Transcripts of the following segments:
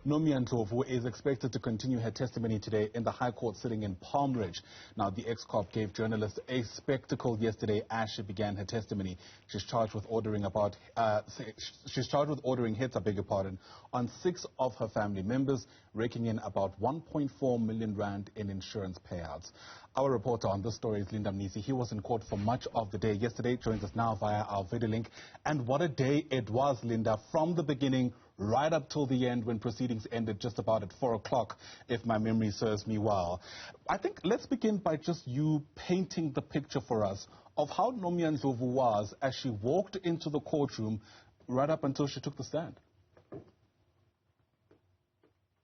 Nomia Ndlovu is expected to continue her testimony today in the High Court sitting in Palm Ridge. Now, the ex-cop gave journalists a spectacle yesterday as she began her testimony. She's charged with ordering hits, on 6 of her family members, raking in about 1.4 million rand in insurance payouts. Our reporter on this story is Mnisi. He was in court for much of the day yesterday, joins us now via our video link. And what a day it was, Linda, from the beginning right up till the end when proceedings ended just about at 4 o'clock, if my memory serves me well. I think let's begin by just you painting the picture for us of how Nomia Ndlovu was as she walked into the courtroom right up until she took the stand.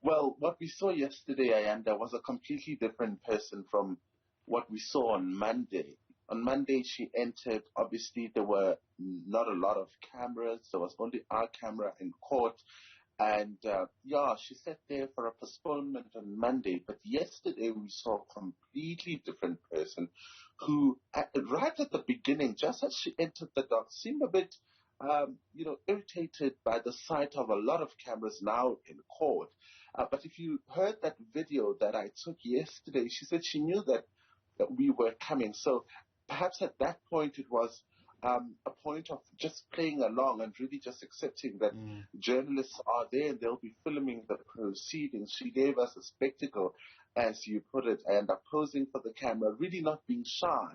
Well, what we saw yesterday, Ayanda, was a completely different person from what we saw on Monday. On Monday, she entered. Obviously, there were not a lot of cameras. There was only our camera in court. And, she sat there for a postponement on Monday. But yesterday, we saw a completely different person who, right at the beginning, just as she entered the dock, seemed a bit irritated by the sight of a lot of cameras now in court. But if you heard that video that I took yesterday, she said she knew that we were coming. So perhaps at that point it was a point of just playing along and really just accepting that journalists are there and they'll be filming the proceedings. She gave us a spectacle, as you put it, and posing for the camera, really not being shy,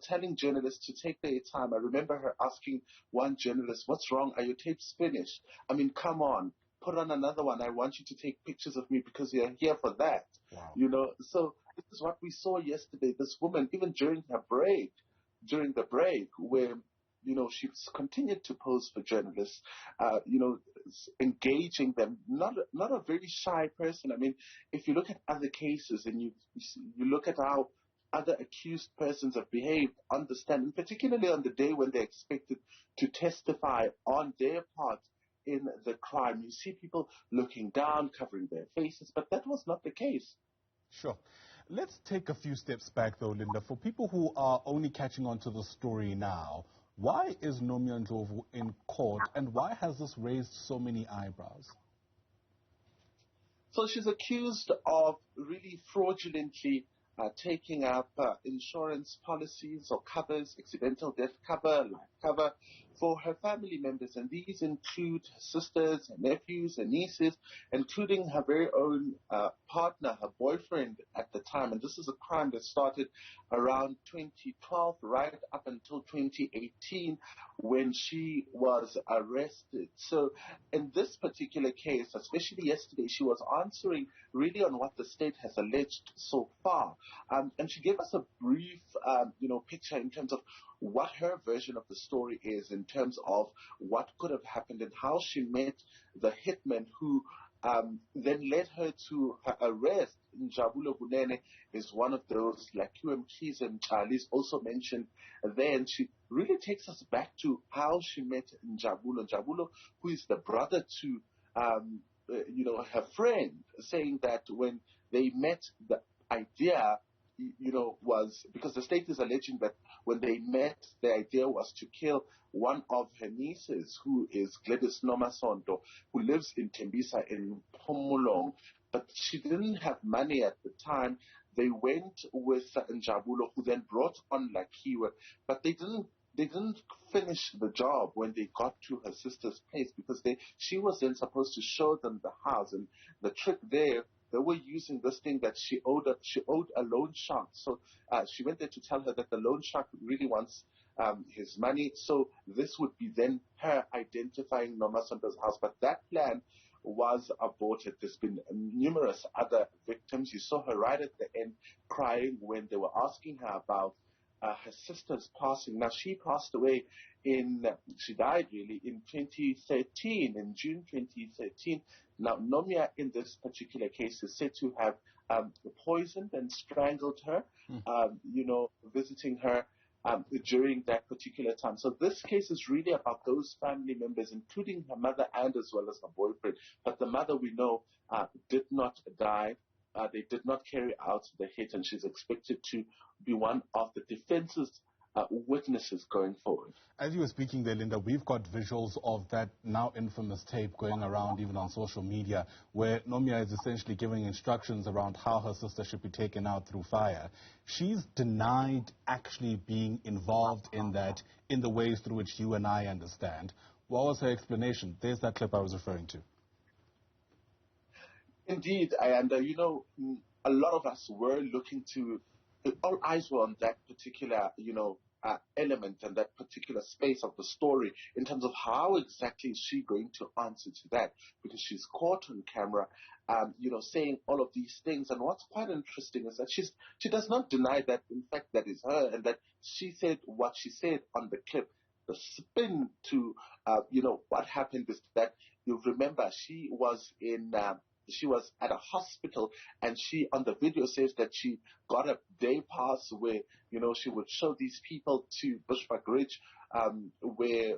telling journalists to take their time. I remember her asking one journalist, "What's wrong? Are your tapes finished? I mean, come on, put on another one. I want you to take pictures of me because you're here for that." Wow. So this is what we saw yesterday. This woman, even during the break, where she continued to pose for journalists, engaging them. Not a very shy person. I mean, if you look at other cases and you look at how other accused persons have behaved on the stand, and particularly on the day when they're expected to testify on their part in the crime, you see people looking down, covering their faces, but that was not the case. Sure. Let's take a few steps back, though, Linda. For people who are only catching on to the story now, why is Nomia Ndlovu in court, and why has this raised so many eyebrows? So she's accused of really fraudulently taking up insurance policies or covers, accidental death cover, life cover, for her family members. And these include her sisters, her nephews, her nieces, including her very own partner, her boyfriend at the time. And this is a crime that started around 2012, right up until 2018, when she was arrested. So in this particular case, especially yesterday, she was answering really on what the state has alleged so far. And she gave us a brief, picture in terms of what her version of the story is, in terms of what could have happened and how she met the hitman who then led her to her arrest. Njabulo Bunene is one of those, like QMKs and Charlie's also mentioned there. And she really takes us back to how she met Njabulo. Njabulo, who is the brother to, her friend, saying that when they met, the idea was, because the state is alleging that when they met, the idea was to kill one of her nieces, who is Gladys Nomasonto, who lives in Tembisa in Phomolong. But she didn't have money at the time. They went with Njabulo, who then brought on Lakiwe, but they didn't finish the job when they got to her sister's place, because she was then supposed to show them the house. And the trick there, they were using this thing that she owed a loan shark. So she went there to tell her that the loan shark really wants his money. So this would be then her identifying Nomasonto's house. But that plan was aborted. There's been numerous other victims. You saw her right at the end crying when they were asking her about her sister's passing. Now, she passed away she died really in 2013, in June 2013. Now, Nomia in this particular case is said to have poisoned and strangled her, visiting her during that particular time. So this case is really about those family members, including her mother and as well as her boyfriend. But the mother, we know, did not die. They did not carry out the hit, and she's expected to be one of the defense's witnesses going forward. As you were speaking there, Linda, we've got visuals of that now infamous tape going around even on social media where Nomia is essentially giving instructions around how her sister should be taken out through fire. She's denied actually being involved in that in the ways through which you and I understand. What was her explanation? There's that clip I was referring to. Indeed, and a lot of us were looking to, all eyes were on that particular, element and that particular space of the story in terms of how exactly is she going to answer to that, because she's caught on camera, saying all of these things. And what's quite interesting is that she does not deny that, in fact, that is her, and that she said what she said on the clip. The spin to, what happened is that you remember she was at a hospital, and she, on the video, says that she got a day pass where, she would show these people to Bushbuck-Ridge, where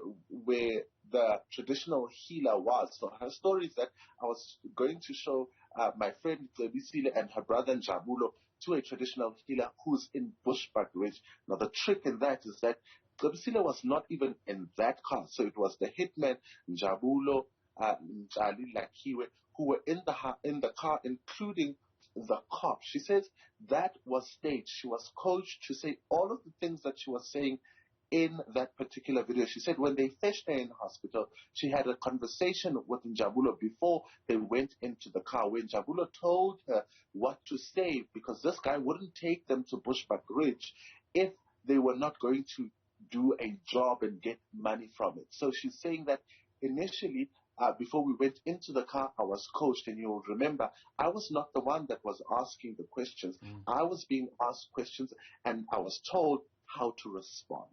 the traditional healer was. So her story is that I was going to show my friend Cebisile and her brother Njabulo to a traditional healer who's in Bushbuck-Ridge. Now the trick in that is that was not even in that car. So it was the hitman, Njabulo, Njali Lakiwe, who were in the car, including the cop. She says that was staged. She was coached to say all of the things that she was saying in that particular video. She said when they fetched her in hospital, she had a conversation with Njabulo before they went into the car, where Njabulo told her what to say, because this guy wouldn't take them to Bushbuck-Ridge if they were not going to do a job and get money from it. So she's saying that initially, before we went into the car, I was coached, and you'll remember, I was not the one that was asking the questions. I was being asked questions, and I was told how to respond.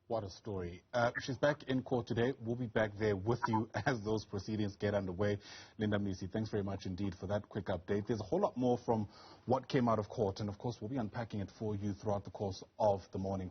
What a story. She's back in court today. We'll be back there with you as those proceedings get underway. Linda Mnisi, thanks very much indeed for that quick update. There's a whole lot more from what came out of court, and of course we'll be unpacking it for you throughout the course of the morning.